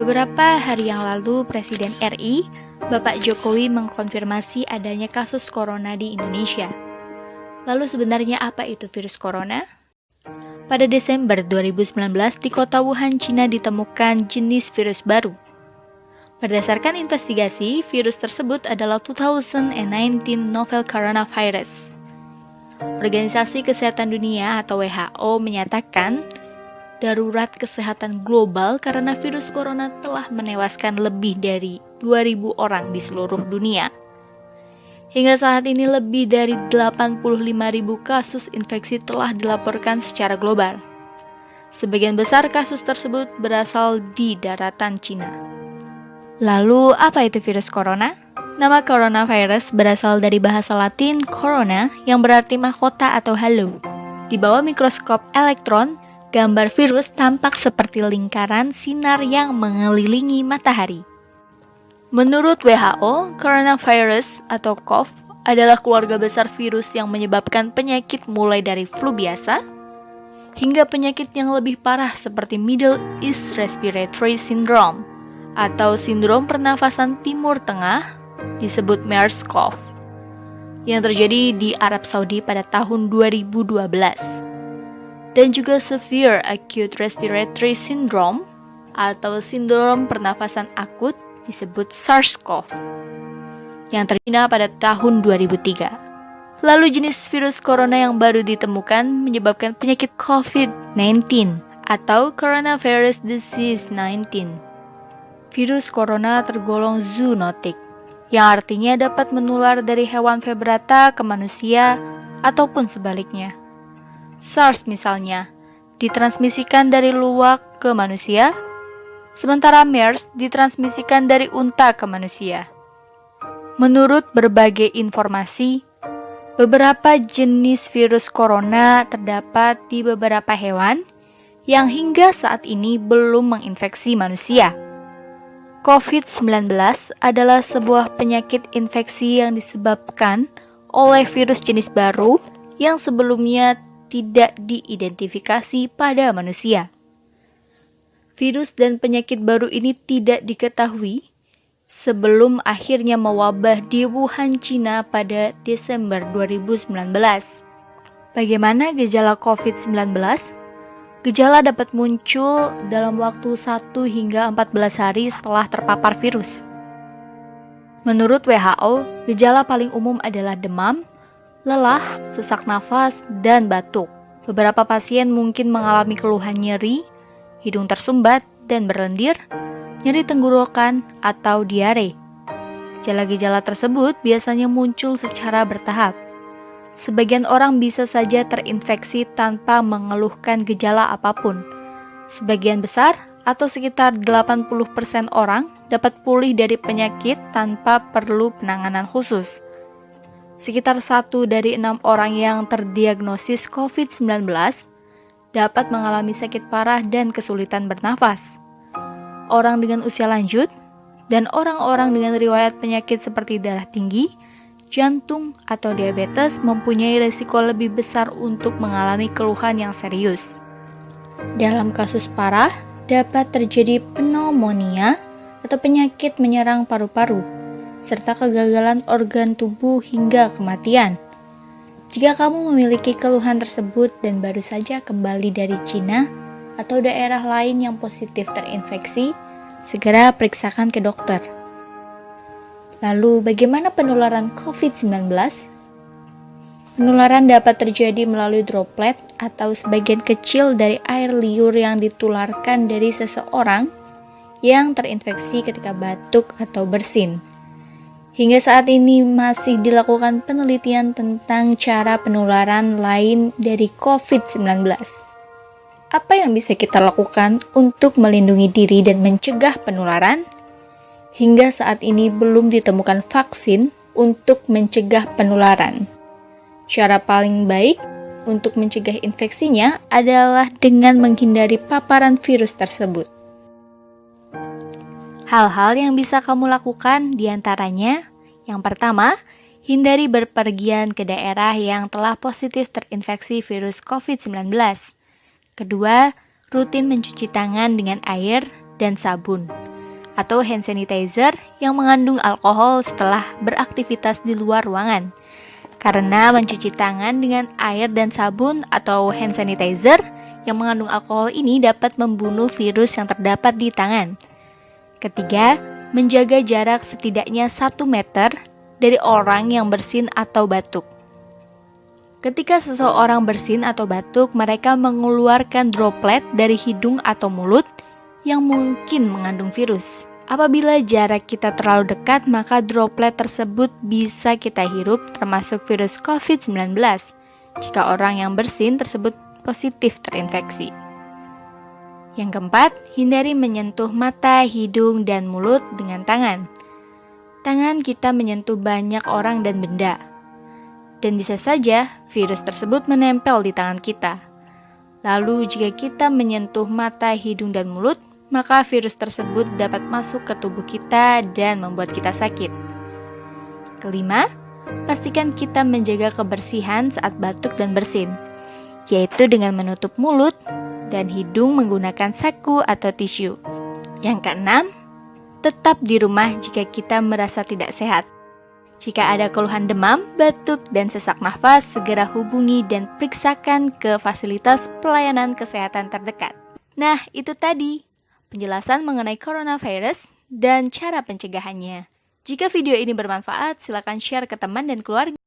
Beberapa hari yang lalu, Presiden RI, Bapak Jokowi mengkonfirmasi adanya kasus corona di Indonesia. Lalu sebenarnya apa itu virus corona? Pada Desember 2019, di kota Wuhan, Cina ditemukan jenis virus baru. Berdasarkan investigasi, virus tersebut adalah 2019 novel coronavirus. Organisasi Kesehatan Dunia atau WHO menyatakan darurat kesehatan global karena virus corona telah menewaskan lebih dari 2.000 orang di seluruh dunia. Hingga saat ini lebih dari 85.000 kasus infeksi telah dilaporkan secara global. Sebagian besar kasus tersebut berasal di daratan Cina. Lalu, apa itu virus corona? Nama coronavirus berasal dari bahasa Latin corona yang berarti mahkota atau halo. Di bawah mikroskop elektron, gambar virus tampak seperti lingkaran sinar yang mengelilingi matahari. Menurut WHO, coronavirus atau COV adalah keluarga besar virus yang menyebabkan penyakit mulai dari flu biasa hingga penyakit yang lebih parah seperti Middle East Respiratory Syndrome atau sindrom pernafasan Timur Tengah disebut MERS-CoV yang terjadi di Arab Saudi pada tahun 2012. Dan juga Severe Acute Respiratory Syndrome atau sindrom pernafasan akut disebut SARS-CoV yang terjadi pada tahun 2003. Lalu jenis virus corona yang baru ditemukan menyebabkan penyakit COVID-19 atau Coronavirus Disease 19. Virus corona tergolong zoonotik, yang artinya dapat menular dari hewan vertebrata ke manusia ataupun sebaliknya. SARS misalnya, ditransmisikan dari luwak ke manusia, sementara MERS ditransmisikan dari unta ke manusia. Menurut berbagai informasi, beberapa jenis virus corona terdapat di beberapa hewan yang hingga saat ini belum menginfeksi manusia. COVID-19 adalah sebuah penyakit infeksi yang disebabkan oleh virus jenis baru yang sebelumnya tidak diidentifikasi pada manusia. Virus dan penyakit baru ini tidak diketahui sebelum akhirnya mewabah di Wuhan, Cina pada Desember 2019. Bagaimana gejala COVID-19? Gejala dapat muncul dalam waktu 1 hingga 14 hari setelah terpapar virus. Menurut WHO, gejala paling umum adalah demam, lelah, sesak nafas, dan batuk. Beberapa pasien mungkin mengalami keluhan nyeri, hidung tersumbat dan berlendir, nyeri tenggorokan, atau diare. Gejala-gejala tersebut biasanya muncul secara bertahap. Sebagian orang bisa saja terinfeksi tanpa mengeluhkan gejala apapun. Sebagian besar, atau sekitar 80% orang, dapat pulih dari penyakit tanpa perlu penanganan khusus. Sekitar 1 dari 6 orang yang terdiagnosis COVID-19 dapat mengalami sakit parah dan kesulitan bernafas. Orang dengan usia lanjut dan orang-orang dengan riwayat penyakit seperti darah tinggi, jantung, atau diabetes mempunyai risiko lebih besar untuk mengalami keluhan yang serius. Dalam kasus parah, dapat terjadi pneumonia atau penyakit menyerang paru-paru, serta kegagalan organ tubuh hingga kematian. Jika kamu memiliki keluhan tersebut dan baru saja kembali dari Cina atau daerah lain yang positif terinfeksi, segera periksakan ke dokter. Lalu, bagaimana penularan COVID-19? Penularan dapat terjadi melalui droplet atau sebagian kecil dari air liur yang ditularkan dari seseorang yang terinfeksi ketika batuk atau bersin. Hingga saat ini masih dilakukan penelitian tentang cara penularan lain dari COVID-19. Apa yang bisa kita lakukan untuk melindungi diri dan mencegah penularan? Hingga saat ini belum ditemukan vaksin untuk mencegah penularan. Cara paling baik untuk mencegah infeksinya adalah dengan menghindari paparan virus tersebut. Hal-hal yang bisa kamu lakukan diantaranya, yang pertama, hindari berpergian ke daerah yang telah positif terinfeksi virus COVID-19. Kedua, rutin mencuci tangan dengan air dan sabun. atau hand sanitizer yang mengandung alkohol setelah beraktivitas di luar ruangan. Karena mencuci tangan dengan air dan sabun atau hand sanitizer yang mengandung alkohol ini dapat membunuh virus yang terdapat di tangan. Ketiga, menjaga jarak setidaknya 1 meter dari orang yang bersin atau batuk. Ketika seseorang bersin atau batuk, mereka mengeluarkan droplet dari hidung atau mulut yang mungkin mengandung virus. Apabila jarak kita terlalu dekat, maka droplet tersebut bisa kita hirup, termasuk virus COVID-19, jika orang yang bersin tersebut positif terinfeksi. Yang keempat, hindari menyentuh mata, hidung, dan mulut dengan tangan. Tangan kita menyentuh banyak orang dan benda, dan bisa saja virus tersebut menempel di tangan kita. Lalu jika kita menyentuh mata, hidung, dan mulut, maka virus tersebut dapat masuk ke tubuh kita dan membuat kita sakit. Kelima, pastikan kita menjaga kebersihan saat batuk dan bersin, yaitu dengan menutup mulut dan hidung menggunakan saku atau tisu. Yang keenam, tetap di rumah jika kita merasa tidak sehat. Jika ada keluhan demam, batuk, dan sesak nafas, segera hubungi dan periksakan ke fasilitas pelayanan kesehatan terdekat. Nah, itu tadi penjelasan mengenai coronavirus dan cara pencegahannya. Jika video ini bermanfaat, silakan share ke teman dan keluarga.